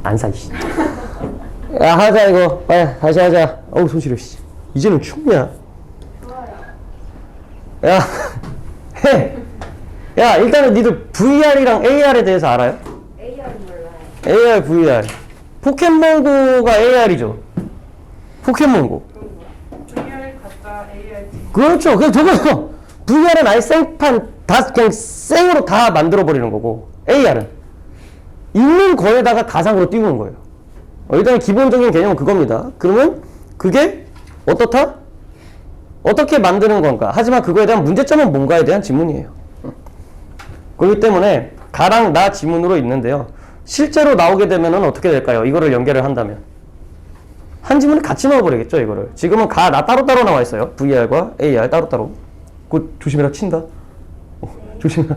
안 사, 이씨. 야, 하자, 이거. 빨리, 다시 하자. 어우, 손 시려, 씨. 이제는 춥냐? 좋아요. 야, 해. 야, 일단은 니들 VR이랑 AR에 대해서 알아요? AR 몰라요. AR, VR. 포켓몬고가 AR이죠. 포켓몬고. VR 가짜 AR. 그렇죠. 그냥 저거 VR은 아예 생판 다 그냥 생으로 다 만들어 버리는 거고 AR은 있는 거에다가 가상으로 띄우는 거예요. 일단 기본적인 개념은 그겁니다. 그러면 그게 어떻다? 어떻게 만드는 건가? 하지만 그거에 대한 문제점은 뭔가에 대한 질문이에요. 그렇기 때문에 가랑 나 지문으로 있는데요. 실제로 나오게 되면은 어떻게 될까요? 이거를 연결을 한다면 한 지문을 같이 넣어버리겠죠, 이거를. 지금은 가, 나 따로따로 나와 있어요. VR과 AR 따로따로. 곧 조심해라, 친다. 조심해라.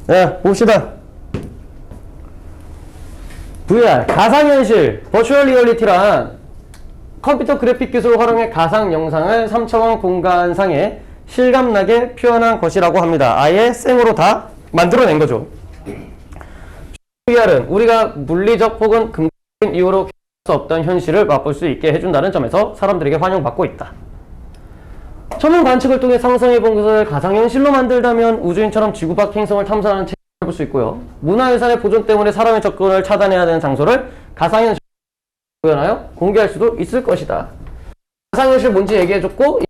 네, 봅시다. VR, 가상현실, 버추얼 리얼리티란 컴퓨터 그래픽 기술을 활용해 가상 영상을 3차원 공간상에 실감나게 표현한 것이라고 합니다. 아예 생으로 다 만들어낸 거죠. VR은 우리가 물리적 혹은 금속적인 이유로 겪을 수 없던 현실을 맛볼 수 있게 해준다는 점에서 사람들에게 환영받고 있다. 초면 관측을 통해 상상해본 것을 가상현실로 만들다면 우주인처럼 지구 밖 행성을 탐사하는 체험을 해볼 수 있고요. 문화유산의 보존 때문에 사람의 접근을 차단해야 되는 장소를 가상현실로 구현하여 공개할 수도 있을 것이다. 가상현실 뭔지 얘기해줬고,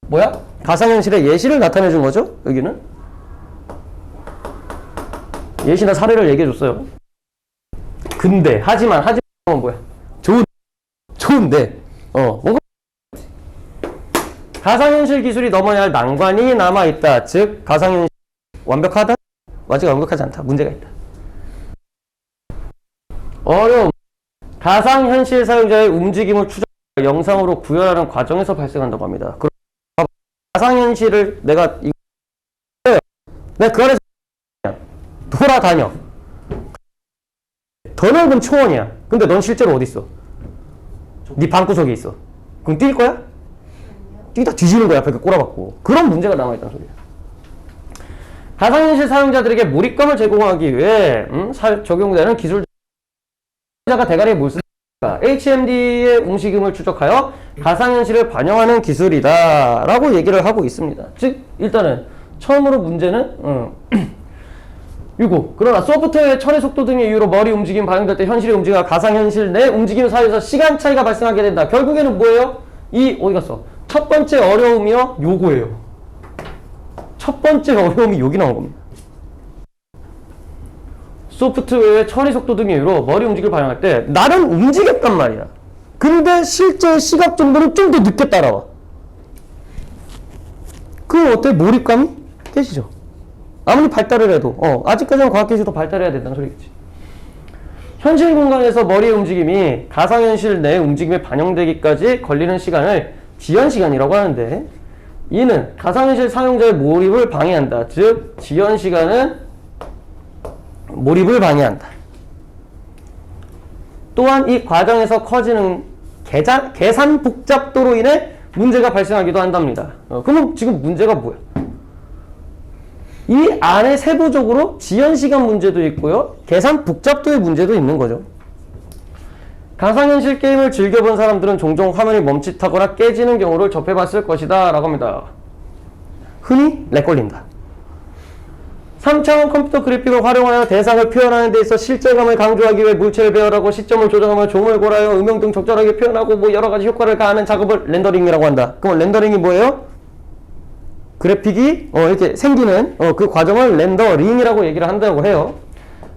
뭐야? 가상현실의 예시를 나타내준 거죠? 여기는 예시나 사례를 얘기해줬어요. 근데 하지만 뭐야? 좋은데 뭔가 가상현실 기술이 넘어야 할 난관이 남아있다. 즉 가상현실 완벽하다? 아직 완벽하지 않다. 문제가 있다. 어려움. 가상현실 사용자의 움직임을 추적 영상으로 구현하는 과정에서 발생한다고 합니다. 가상현실을 내가 그 안에서 돌아다녀. 더 넓은 초원이야. 근데 넌 실제로 어디 있어? 네 방구석에 있어. 그럼 뛸 거야? 뛰다 뒤지는 거야. 앞에 꼬라박고. 그런 문제가 남아있다는 소리야. 가상현실 사용자들에게 몰입감을 제공하기 위해 적용되는 기술 가 대가리에 뭘 쓰는 HMD의 움직임을 추적하여 가상현실을 반영하는 기술이다 라고 얘기를 하고 있습니다. 즉 일단은 처음으로 문제는 이거 그러나 소프트웨어의 처리 속도 등의 이유로 머리 움직임 반영될 때 현실의 움직임과 가상현실 내 움직임 사이에서 시간 차이가 발생하게 된다. 결국에는 뭐예요? 어디 갔어? 첫 번째 어려움이요? 요거예요. 첫 번째 어려움이 여기 나온 겁니다. 소프트웨어의 처리 속도 등의 이유로 머리 움직임을 반영할 때 나는 움직였단 말이야. 근데 실제 시각 정도는 좀 더 늦게 따라와. 그럼 어때? 몰입감이 깨지죠. 아무리 발달을 해도 아직까지는 과학기술이 더 발달해야 된다는 소리겠지. 현실 공간에서 머리의 움직임이 가상현실 내 움직임에 반영되기까지 걸리는 시간을 지연시간이라고 하는데 이는 가상현실 사용자의 몰입을 방해한다. 즉 지연시간은 몰입을 방해한다. 또한 이 과정에서 커지는 계산 복잡도로 인해 문제가 발생하기도 한답니다. 그러면 지금 문제가 뭐야? 이 안에 세부적으로 지연시간 문제도 있고요. 계산 복잡도의 문제도 있는 거죠. 가상현실 게임을 즐겨본 사람들은 종종 화면이 멈칫하거나 깨지는 경우를 접해봤을 것이다 라고 합니다. 흔히 렉 걸린다. 3차원 컴퓨터 그래픽을 활용하여 대상을 표현하는 데 있어 실제감을 강조하기 위해 물체를 배열하고 시점을 조정하며 종을 골하여 음영 등 적절하게 표현하고 뭐 여러가지 효과를 가하는 작업을 렌더링이라고 한다. 그럼 렌더링이 뭐예요? 그래픽이 이렇게 생기는 그 과정을 렌더링이라고 얘기를 한다고 해요.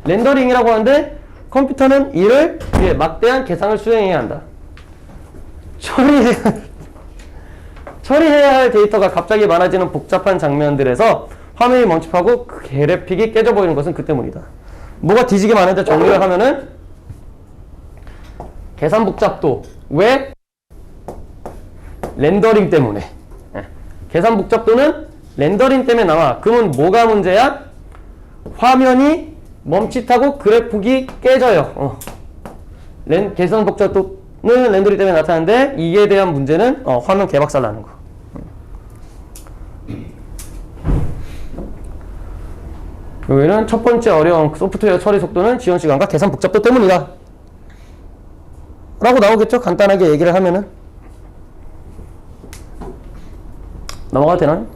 렌더링이라고 하는데 컴퓨터는 이를 막대한 계산을 수행해야 한다. 처리해야 할 데이터가 갑자기 많아지는 복잡한 장면들에서 화면이 멈칫하고 그래픽이 깨져 보이는 것은 그 때문이다. 뭐가 뒤지게 많은데 정리를 하면은 계산 복잡도. 왜? 렌더링 때문에. 계산 복잡도는 렌더링 때문에 나와. 그러면 뭐가 문제야? 화면이 멈칫하고 그래픽이 깨져요. 계산 복잡도는 렌더링 때문에 나타나는데 이에 대한 문제는 화면 개박살 나는 거. 여기는 첫 번째 어려운 소프트웨어 처리 속도는 지연시간과 계산 복잡도 때문이다. 라고 나오겠죠? 간단하게 얘기를 하면은. 넘어가도 되나요?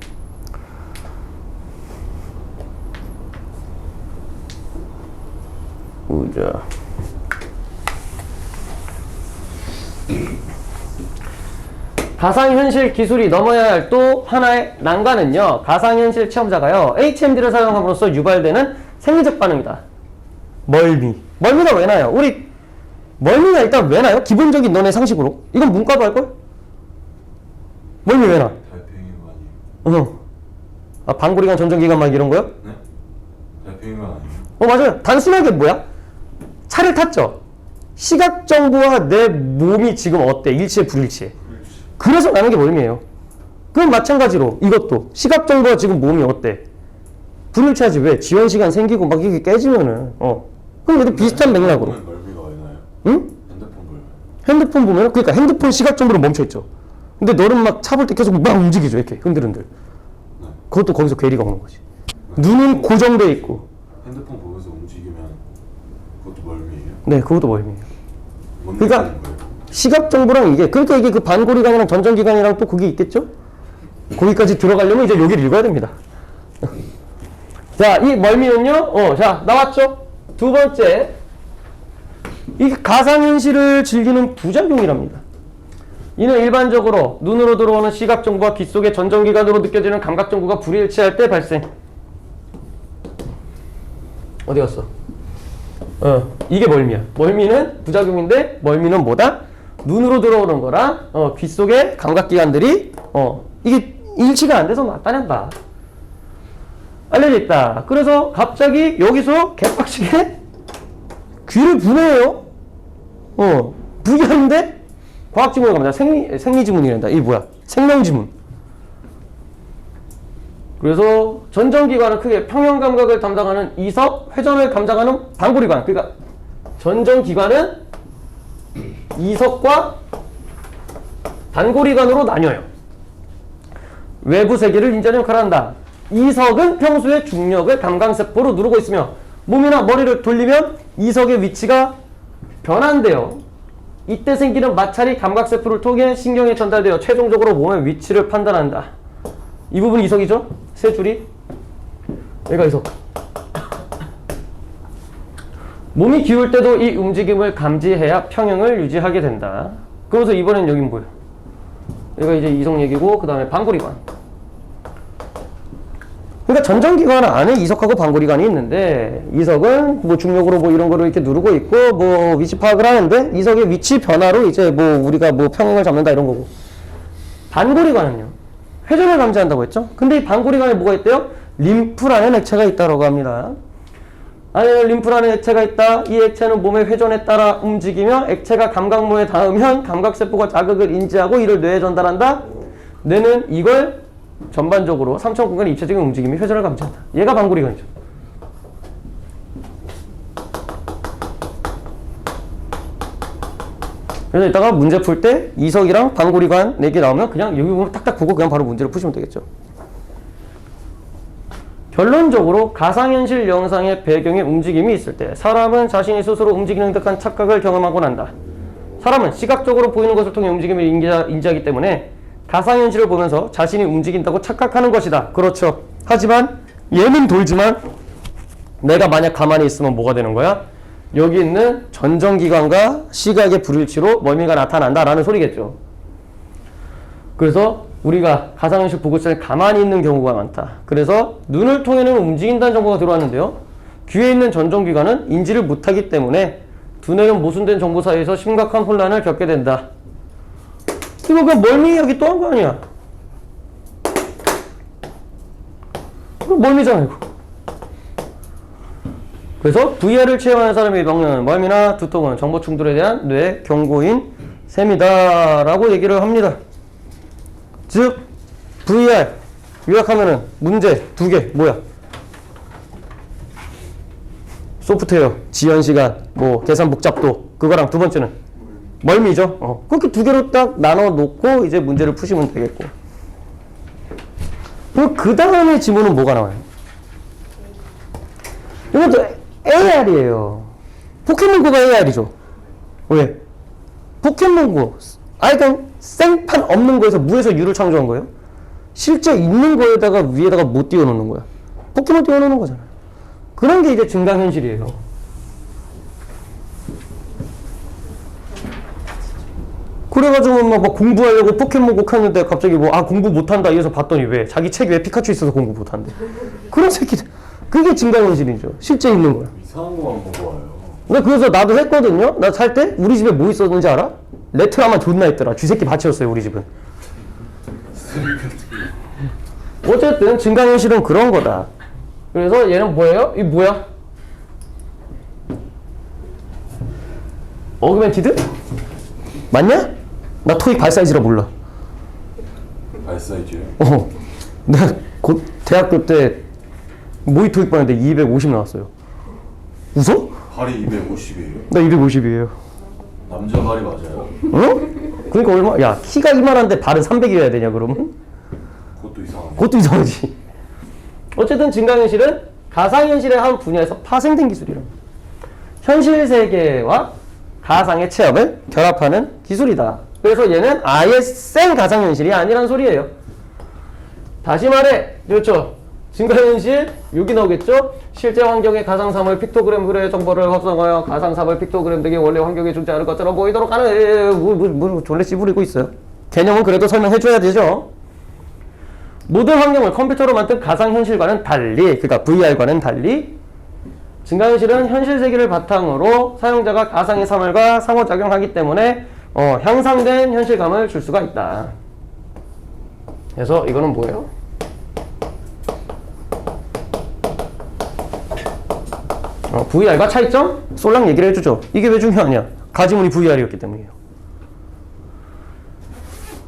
보자. 가상현실 기술이 넘어야 할 또 하나의 난관은요. 가상현실 체험자가요. HMD를 사용함으로써 유발되는 생리적 반응이다. 멀미. 멀미가 왜 나요? 우리 멀미가 일단 왜 나요? 기본적인 너네 상식으로. 이건 문과도 할걸? 멀미 왜 나? 달팽이관이. 아, 방구리관, 전정기관 막 이런 거요? 네? 달팽이관 아니에요? 맞아요. 단순하게 뭐야? 차를 탔죠? 시각 정보와 내 몸이 지금 어때? 일치해, 불일치해? 그래서 나는 게 멀미예요. 그럼 마찬가지로 이것도 시각 정보와 지금 몸이 어때? 불일치하지. 왜? 지원 시간 생기고 막 이게 깨지면은 그럼 얘도 비슷한 맥락으로. 멀미가 왜 나요? 응? 핸드폰 보면. 핸드폰 보면 그러니까 핸드폰 시각 정보로 멈춰 있죠. 근데 너는 막 차 볼 때 계속 막 움직이죠. 이렇게 흔들흔들. 네. 그것도 거기서 괴리가 오는 거지. 눈은 고정돼 있고. 핸드폰 보면서 움직이면 그것도 멀미예요? 네, 그것도 멀미예요. 뭔 그러니까 느낌인 거예요? 시각 정보랑 이게 그러니까 이게 그 반고리관이랑 전정기관이랑 또 그게 있겠죠? 거기까지 들어가려면 이제 여기를 읽어야 됩니다. 자, 이 멀미는요. 자, 나왔죠? 두 번째. 이게 가상현실을 즐기는 부작용이랍니다. 이는 일반적으로 눈으로 들어오는 시각 정보와 귀 속의 전정기관으로 느껴지는 감각 정보가 불일치할 때 발생. 어디 갔어? 이게 멀미야. 멀미는 부작용인데 멀미는 뭐다? 눈으로 들어오는 거랑 귀 속의 감각기관들이 이게 일치가 안 돼서 나타낸다. 알려져 있다. 그래서 갑자기 여기서 개빡치게 귀를 분해해요. 부기하는데 과학지문을 갑니다. 생리지문이란다. 이게 뭐야? 생명지문. 그래서 전정기관은 크게 평형감각을 담당하는 이석, 회전을 감당하는 반고리관. 그러니까 전정기관은 이석과 단고리관으로 나뉘어요. 외부 세계를 인지하는 역할을 한다. 이석은 평소에 중력을 감각세포로 누르고 있으며 몸이나 머리를 돌리면 이석의 위치가 변한대요. 이때 생기는 마찰이 감각세포를 통해 신경에 전달되어 최종적으로 몸의 위치를 판단한다. 이 부분이 이석이죠? 세 줄이. 얘가 이석. 몸이 기울 때도 이 움직임을 감지해야 평형을 유지하게 된다. 그래서 이번엔 여긴 뭐야? 얘가 이제 이석 얘기고 그 다음에 반고리관. 그러니까 전정기관 안에 이석하고 반고리관이 있는데 이석은 뭐 중력으로 뭐 이런 거를 이렇게 누르고 있고 뭐 위치 파악을 하는데 이석의 위치 변화로 이제 뭐 우리가 뭐 평형을 잡는다 이런 거고. 반고리관은요. 회전을 감지한다고 했죠? 근데 이 반고리관에 뭐가 있대요? 림프라는 액체가 있다고 합니다. 안에는 림프라는 액체가 있다. 이 액체는 몸의 회전에 따라 움직이며 액체가 감각모에 닿으면 감각세포가 자극을 인지하고 이를 뇌에 전달한다. 뇌는 이걸 전반적으로 3천 공간의 입체적인 움직임이 회전을 감지한다. 얘가 반고리관이죠. 그래서 이따가 문제 풀 때 이석이랑 반고리관 4개 나오면 그냥 여기 부분 딱딱 보고 그냥 바로 문제를 푸시면 되겠죠. 결론적으로 가상현실 영상의 배경에 움직임이 있을 때 사람은 자신이 스스로 움직이는 듯한 착각을 경험하고 난다. 사람은 시각적으로 보이는 것을 통해 움직임을 인지하기 때문에 가상현실을 보면서 자신이 움직인다고 착각하는 것이다. 그렇죠. 하지만 얘는 돌지만 내가 만약 가만히 있으면 뭐가 되는 거야? 여기 있는 전정기관과 시각의 불일치로 멀미가 나타난다라는 소리겠죠. 그래서 우리가 가상현실 보고 있을 때 가만히 있는 경우가 많다. 그래서 눈을 통해는 움직인다는 정보가 들어왔는데요. 귀에 있는 전정기관은 인지를 못하기 때문에 두뇌는 모순된 정보 사이에서 심각한 혼란을 겪게 된다. 이거 그냥 멀미 이야기 또 한 거 아니야? 이거 멀미잖아 이거. 그래서 VR을 체험하는 사람이 겪는 멀미나 두통은 정보 충돌에 대한 뇌 경고인 셈이다 라고 얘기를 합니다. 즉 VR 요약하면은 문제 2개 뭐야? 소프트웨어, 지연시간, 뭐 계산 복잡도 그거랑 두 번째는 멀미죠. 그렇게 2개로 딱 나눠 놓고 이제 문제를 푸시면 되겠고. 그 다음에 지문은 뭐가 나와요? 이것도 AR이에요. 포켓몬고가 AR이죠. 왜? 포켓몬고 아예 그냥 생판 없는 거에서 무에서 유를 창조한 거예요. 실제 있는 거에다가 위에다가 못 띄워놓는 거야. 포켓몬 띄워놓는 거잖아요. 그런 게 이제 증강현실이에요. 그래가지고 막 공부하려고 포켓몬고 켰는데 갑자기 뭐 공부 못한다 이래서 봤더니 왜 자기 책 위에 피카츄 있어서 공부 못한대. 그런 새끼들. 그게 증강현실이죠. 실제 있는 거야. 이상한 거만 보고 와요. 근데 그래서 나도 했거든요. 나 살 때 우리 집에 뭐 있었는지 알아? 레트라만 존나 있더라. 쥐새끼 밭이었어요 우리 집은. 어쨌든 증강현실은 그런 거다. 그래서 얘는 뭐예요? 이 뭐야? 어그멘티드? 맞냐? 나 토익 발사이즈라 몰라. 발사이즈요? 내가 곧 대학교 때 모의 토익 봤는데 250 나왔어요. 웃어? 발이 250이에요? 나 250이에요. 남자 발이 맞아요? 어? 그러니까 얼마? 야 키가 이만한데 발은 300이어야 되냐 그러면? 그것도 이상하네. 그것도 이상하지. 어쨌든 증강현실은 가상현실의 한 분야에서 파생된 기술이랍니다. 현실 세계와 가상의 체험을 결합하는 기술이다. 그래서 얘는 아예 생 가상현실이 아니란 소리예요. 다시 말해, 그렇죠? 증강현실, 여기 나오겠죠? 실제 환경의 가상사물 픽토그램 흐름의 정보를 합성하여 가상사물 픽토그램 등의 원래 환경에 존재하는 것처럼 보이도록 하는 뭐 졸래 씨부리고 있어요. 개념은 그래도 설명해줘야 되죠. 모든 환경을 컴퓨터로 만든 가상현실과는 달리, 그러니까 VR과는 달리 증강현실은 현실 세계를 바탕으로 사용자가 가상의 사물과 상호작용하기 때문에 향상된 현실감을 줄 수가 있다. 그래서 이거는 뭐예요? VR과 차이점? 솔랑 얘기를 해주죠. 이게 왜 중요하냐? 가지문이 VR이었기 때문이에요.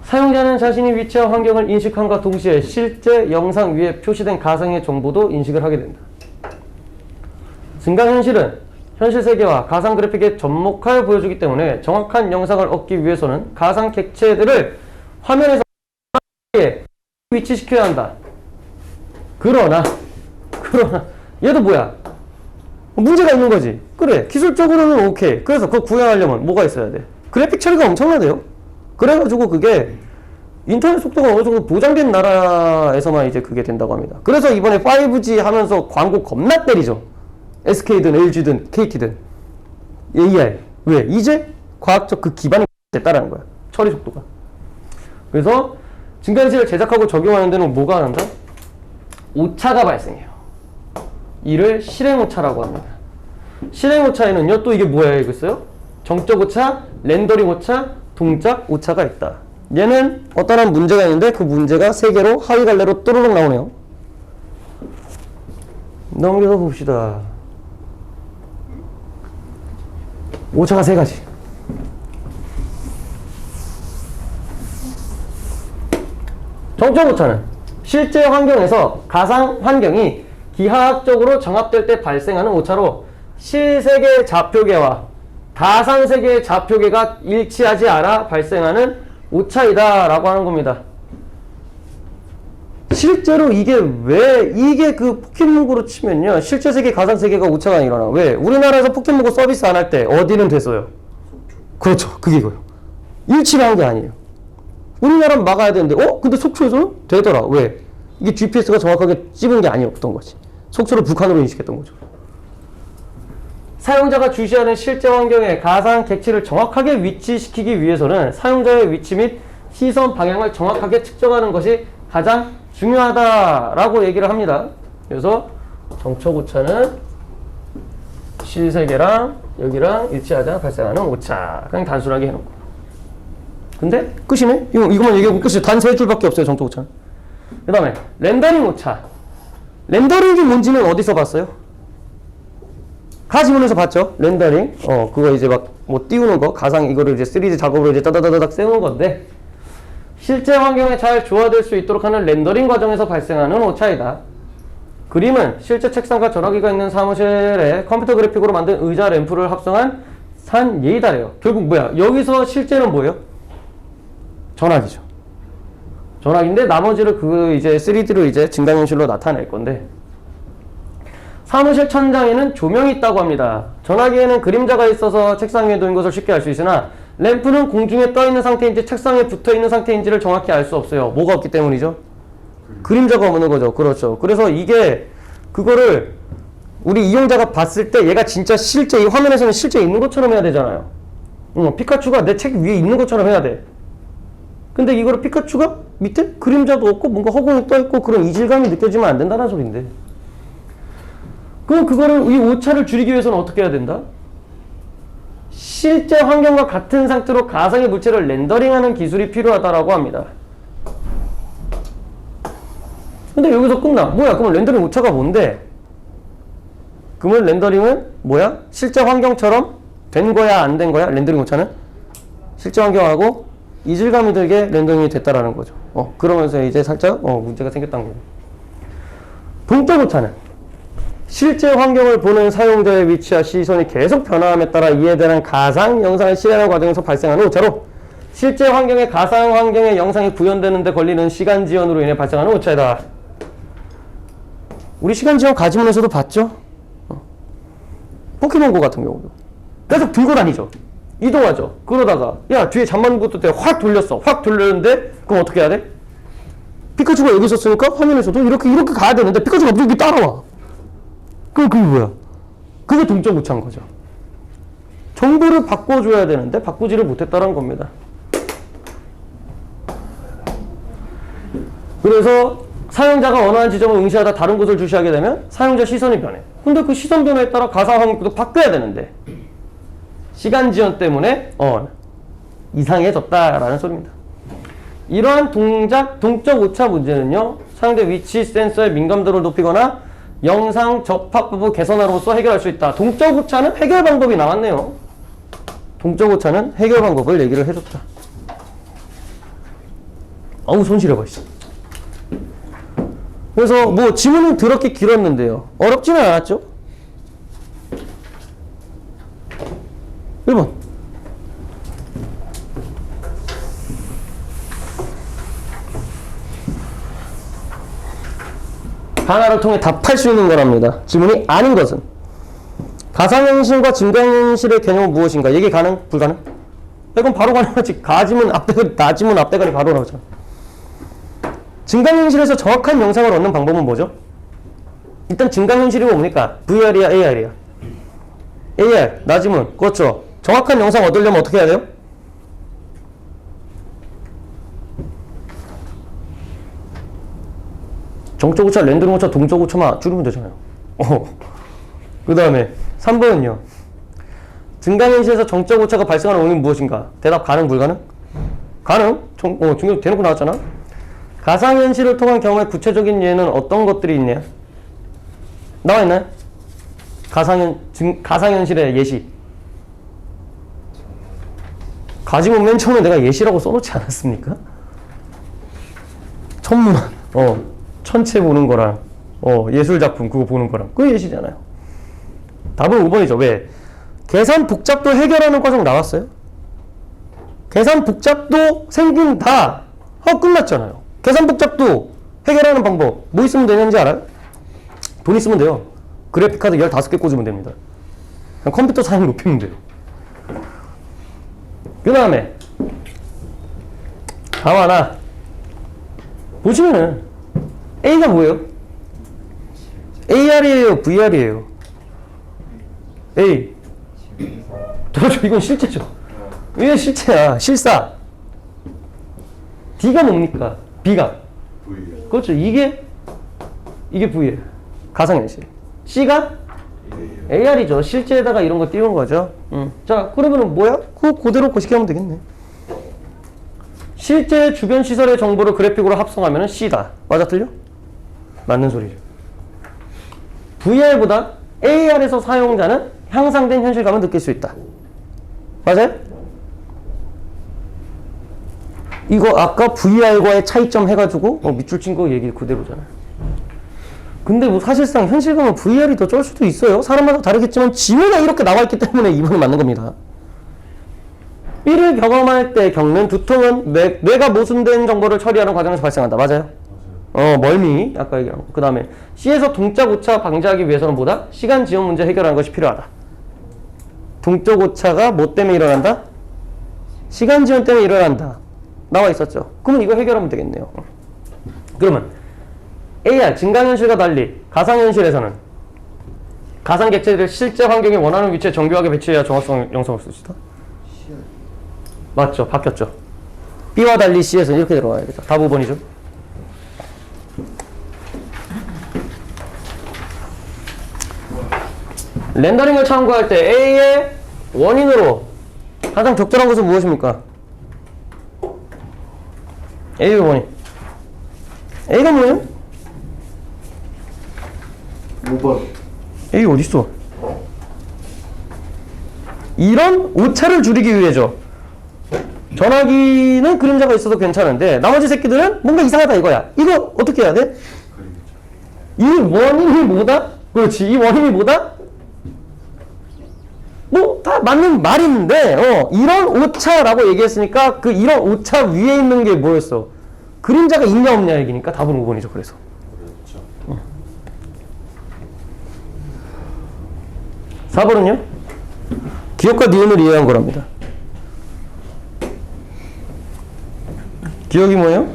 사용자는 자신이 위치한 환경을 인식함과 동시에 실제 영상 위에 표시된 가상의 정보도 인식을 하게 된다. 증강현실은 현실 세계와 가상 그래픽에 접목하여 보여주기 때문에 정확한 영상을 얻기 위해서는 가상 객체들을 화면에서 위치시켜야 한다. 그러나 얘도 뭐야? 문제가 있는 거지. 그래, 기술적으로는 오케이. 그래서 그거 구현하려면 뭐가 있어야 돼? 그래픽 처리가 엄청나대요. 그래가지고 그게 인터넷 속도가 어느 정도 보장된 나라에서만 이제 그게 된다고 합니다. 그래서 이번에 5G 하면서 광고 겁나 때리죠. SK든 LG든 KT든 AR. 왜? 이제 과학적 그 기반이 됐다라는 거야. 처리 속도가. 그래서 증강현실을 제작하고 적용하는 데는 뭐가 난다? 오차가 발생해요. 이를 실행오차라고 합니다. 실행오차에는요, 또 이게 뭐야, 이거있어요? 정적 오차, 렌더링 오차, 동작 오차가 있다. 얘는 어떠한 문제가 있는데 그 문제가 3개로 하위 갈래로 또르륵 나오네요. 넘겨서 봅시다. 오차가 3가지. 정적 오차는 실제 환경에서 가상 환경이 기하학적으로 정합될 때 발생하는 오차로 실세계의 좌표계와 가상세계의 좌표계가 일치하지 않아 발생하는 오차이다 라고 하는 겁니다. 실제로 이게 그 포켓몬고로 치면요, 실제 세계 가상세계가 오차가 일어나. 왜? 우리나라에서 포켓몬고 서비스 안 할 때 어디는 됐어요? 그렇죠, 그게 이거예요. 일치를 한 게 아니에요. 우리나라는 막아야 되는데 근데 속초에서는 되더라. 왜? 이게 GPS가 정확하게 찍은 게 아니었던 거지. 속초를 북한으로 인식했던 거죠. 사용자가 주시하는 실제 환경에 가상 객체를 정확하게 위치시키기 위해서는 사용자의 위치 및 시선 방향을 정확하게 측정하는 것이 가장 중요하다라고 얘기를 합니다. 그래서 정적 오차는 실세계랑 여기랑 일치하지 않아 발생하는 오차. 그냥 단순하게 해놓고. 근데 끝이네? 이거만 얘기하고 끝이 단 3줄밖에 없어요. 정적 오차는. 그 다음에 렌더링 오차. 렌더링이 뭔지는 어디서 봤어요? 가지문에서 봤죠? 렌더링. 그거 이제 막 뭐 띄우는 거, 가상 이거를 이제 3D 작업으로 이제 따다다닥 세우는 건데, 실제 환경에 잘 조화될 수 있도록 하는 렌더링 과정에서 발생하는 오차이다. 그림은 실제 책상과 전화기가 있는 사무실에 컴퓨터 그래픽으로 만든 의자 램프를 합성한 산 예이다래요. 결국 뭐야? 여기서 실제는 뭐예요? 전화기죠. 전화기인데 나머지를 그 이제 3D로 이제 증강현실로 나타낼 건데, 사무실 천장에는 조명이 있다고 합니다. 전화기에는 그림자가 있어서 책상 위에 놓인 것을 쉽게 알 수 있으나 램프는 공중에 떠 있는 상태인지 책상에 붙어 있는 상태인지를 정확히 알 수 없어요. 뭐가 없기 때문이죠? 그림자가 없는 거죠. 그렇죠. 그래서 이게 그거를 우리 이용자가 봤을 때 얘가 진짜 실제 이 화면에서는 실제 있는 것처럼 해야 되잖아요. 피카츄가 내 책 위에 있는 것처럼 해야 돼. 근데 이거를 피카츄가 밑에 그림자도 없고 뭔가 허공에 떠 있고 그런 이질감이 느껴지면 안 된다는 소리인데. 그럼 그거를 이 오차를 줄이기 위해서는 어떻게 해야 된다? 실제 환경과 같은 상태로 가상의 물체를 렌더링하는 기술이 필요하다라고 합니다. 근데 여기서 끝나. 뭐야? 그럼 렌더링 오차가 뭔데? 그러면 렌더링은 뭐야? 실제 환경처럼 된 거야, 안 된 거야? 렌더링 오차는? 실제 환경하고 이질감이 들게 렌더링이 됐다라는 거죠. 그러면서 이제 살짝 문제가 생겼다는 거예요. 동적 오차는 실제 환경을 보는 사용자의 위치와 시선이 계속 변화함에 따라 이에 대한 가상 영상을 실행하는 과정에서 발생하는 오차로 실제 환경에 가상 환경의 영상이 구현되는 데 걸리는 시간 지연으로 인해 발생하는 오차이다. 우리 시간 지연 가지문에서도 봤죠? 포켓몬고 같은 경우도 계속 들고 다니죠. 이동하죠. 그러다가 야 뒤에 잠만 붙을 때 확 돌렸어. 확 돌렸는데 그럼 어떻게 해야 돼? 피카츄가 여기 있었으니까 화면에서도 이렇게 가야 되는데 피카츄가 여기 따라와. 그럼 그게 뭐야? 그게 동적 오차인 거죠. 정보를 바꿔줘야 되는데 바꾸지를 못했다는 겁니다. 그래서 사용자가 원하는 지점을 응시하다 다른 곳을 주시하게 되면 사용자 시선이 변해. 근데 그 시선 변화에 따라 가상 환경도 바뀌어야 되는데 시간 지연 때문에 이상해졌다라는 소리입니다. 이러한 동적 오차 문제는요, 사용자 위치 센서의 민감도를 높이거나 영상 접합 부분 개선함으로써 해결할 수 있다. 동적 오차는 해결 방법이 나왔네요. 동적 오차는 해결 방법을 얘기를 해줬다. 어우, 손실해봐, 씨. 그래서 뭐 지문은 더럽게 길었는데요. 어렵지는 않았죠? 1번. 하나를 통해 답할 수 있는 거랍니다. 지문이 아닌 것은 가상현실과 증강현실의 개념은 무엇인가? 얘기 가능? 불가능? 이건 바로 가능하지. 가지문 앞대가리, 나지문 앞대가리 바로 나오잖아. 증강현실에서 정확한 영상을 얻는 방법은 뭐죠? 일단 증강현실이 뭡니까? VR이야, AR이야? AR, 나지문, 그렇죠. 정확한 영상 얻으려면 어떻게 해야 돼요? 정적 오차, 렌더링 오차, 동적 오차만 줄이면 되잖아요. 그 다음에 3번은요. 증강현실에서 정적 오차가 발생하는 원인은 무엇인가? 대답 가능, 불가능? 가능? 중요 대놓고 나왔잖아. 가상현실을 통한 경험의 구체적인 예는 어떤 것들이 있냐? 나와 있나요? 가상현실의 예시. 가지문 맨 처음에 내가 예시라고 써놓지 않았습니까? 천문학, 천체 보는 거랑, 예술작품 그거 보는 거랑, 그게 예시잖아요. 답은 5번이죠. 왜? 계산 복잡도 해결하는 과정 나왔어요? 계산 복잡도 생긴다. 끝났잖아요. 계산 복잡도 해결하는 방법 뭐 있으면 되는지 알아요? 돈 있으면 돼요. 그래픽카드 15개 꽂으면 됩니다. 그냥 컴퓨터 사양 높이면 돼요. 그 다음에 다음 하나 보시면은 A가 뭐예요? AR이에요? VR이에요? A. 그렇죠. 이건 실제죠. 이게 실체야. 실사. D가 뭡니까? B가. V. 그렇죠. 이게 V예요. 가상현실. C가 AR이죠. 실제에다가 이런 거 띄운 거죠. 자, 그러면은 뭐야? 그대로 고시게 하면 되겠네. 실제 주변 시설의 정보를 그래픽으로 합성하면 C다. 맞아, 틀려? 맞는 소리죠. VR보다 AR에서 사용자는 향상된 현실감을 느낄 수 있다. 맞아요? 이거 아까 VR과의 차이점 해가지고 밑줄 친 거 얘기 그대로잖아요. 근데 뭐 사실상 현실감은 VR이 더 쩔 수도 있어요. 사람마다 다르겠지만 지문에 이렇게 나와 있기 때문에 2번이 맞는 겁니다. 이를 경험할 때 겪는 두통은 뇌가 모순된 정보를 처리하는 과정에서 발생한다. 맞아요? 멀미 아까 얘기한 거. 그 다음에 C에서 동적 오차 방지하기 위해서는 뭐다? 시간 지연 문제 해결하는 것이 필요하다. 동적 오차가 뭐 때문에 일어난다? 시간 지연 때문에 일어난다. 나와 있었죠. 그러면 이거 해결하면 되겠네요. 그러면 AR, 증강현실과 달리 가상현실에서는 가상객체들을 실제 환경에 원하는 위치에 정교하게 배치해야 정확성 영상을 쓸 수 있다. 맞죠? 바뀌었죠. B와 달리 C에서는 이렇게 들어가야겠다. 답 5번이죠. 렌더링을 참고할 때 A의 원인으로 가장 적절한 것은 무엇입니까? A의 원인. A가 뭐예요? 5번. A 어딨어? 이런 오차를 줄이기 위해죠. 전화기는 그림자가 있어도 괜찮은데 나머지 새끼들은 뭔가 이상하다 이거야. 이거 어떻게 해야 돼? 이 원인이 뭐다? 그렇지. 이 원인이 뭐다? 뭐 다 맞는 말인데 이런 오차라고 얘기했으니까 그 이런 오차 위에 있는 게 뭐였어? 그림자가 있냐 없냐 얘기니까 답은 5번이죠. 그래서 그렇죠. 4번은요? 기억과 니은을 이해한 거랍니다. 기억이 뭐예요?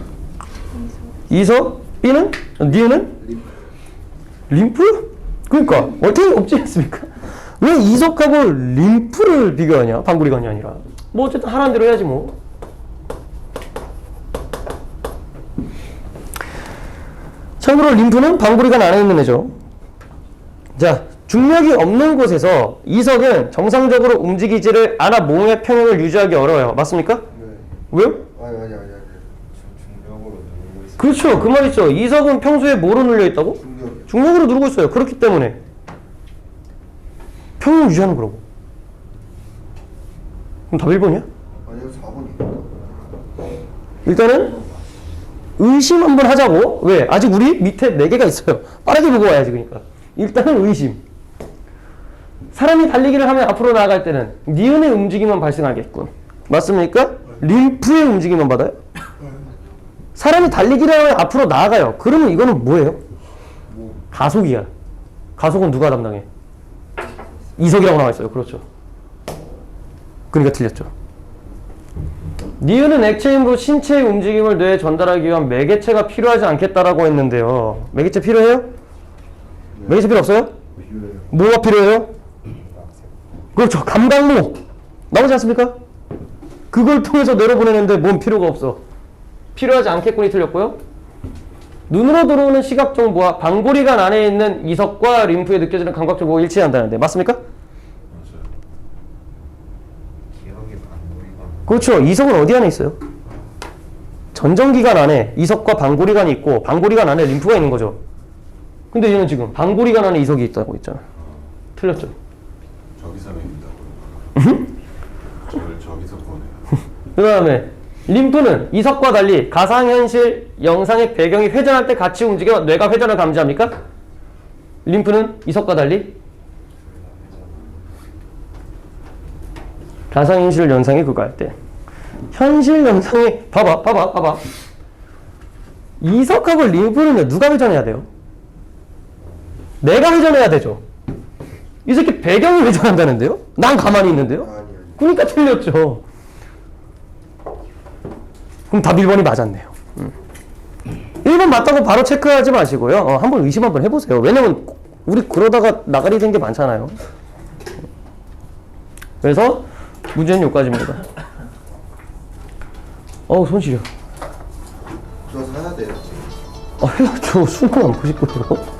이석, B는? 니은은? 림프? 그러니까 어떻게 없지 않습니까? 왜 이석하고 림프를 비교하냐? 방구리관이 아니라. 뭐 어쨌든 하라는 대로 해야지 뭐. 참고로 림프는 방구리관 안에 있는 애죠. 자, 중력이 없는 곳에서 이석은 정상적으로 움직이지를 않아 몸의 평형을 유지하기 어려워요. 맞습니까? 네. 왜요? 아니. 중력으로 누르고 있어. 그렇죠. 그 말이죠. 이석은 평소에 뭐로 눌려 있다고? 중력. 중력으로 누르고 있어요. 그렇기 때문에 평형 유지하는 거라고. 그럼 답 1번이야? 아니요 4번이. 일단은 의심 한번 하자고. 왜? 아직 우리 밑에 4개가 있어요. 빠르게 보고 와야지. 그러니까 일단은 의심. 사람이 달리기를 하면 앞으로 나아갈 때는 니은의 움직임만 발생하겠군. 맞습니까? 림프의 움직임만 받아요? 사람이 달리기를 하면 앞으로 나아가요. 그러면 이거는 뭐예요? 가속이야. 가속은 누가 담당해? 이석이라고 나와 있어요. 그렇죠. 그러니까 틀렸죠. 니은은 액체이므로 신체의 움직임을 뇌에 전달하기 위한 매개체가 필요하지 않겠다라고 했는데요. 매개체 필요해요? 매개체 필요 없어요? 필요해요. 뭐가 필요해요? 그렇죠. 감각모. 나오지 않습니까? 그걸 통해서 뇌로 보내는데 뭔 필요가 없어. 필요하지 않겠군이 틀렸고요. 눈으로 들어오는 시각 정보와 방구리관 안에 있는 이석과 림프에 느껴지는 감각 정보가 일치한다는데 맞습니까? 맞아요. 기억이 방구리관. 그렇죠. 이석은 어디 안에 있어요? 전정기관 안에 이석과 방구리관이 있고 방구리관 안에 림프가 있는 거죠. 근데 얘는 지금 방구리관 안에 이석이 있다고 했잖아. 틀렸죠. 저기서 내린다고요. 저를 저기서 보내요. 그 다음에 림프는 이석과 달리 가상현실 영상의 배경이 회전할 때 같이 움직여 뇌가 회전을 감지합니까? 림프는 이석과 달리 가상현실 영상이 그거 할 때 현실 영상이 봐봐 이석하고 림프는 누가 회전해야 돼요? 내가 회전해야 되죠. 이 새끼 배경이 회전한다는데요? 난 가만히 있는데요? 아니. 그러니까 틀렸죠. 그럼 답 1번이 맞았네요. 1번 맞다고 바로 체크하지 마시고요. 한번 의심 한번 해보세요. 왜냐면 우리 그러다가 나가리 된 게 많잖아요. 그래서 문제는 여기까지입니다. 손 시려. 저 사야 돼요. 해야죠. 수능 안 보실 거예요.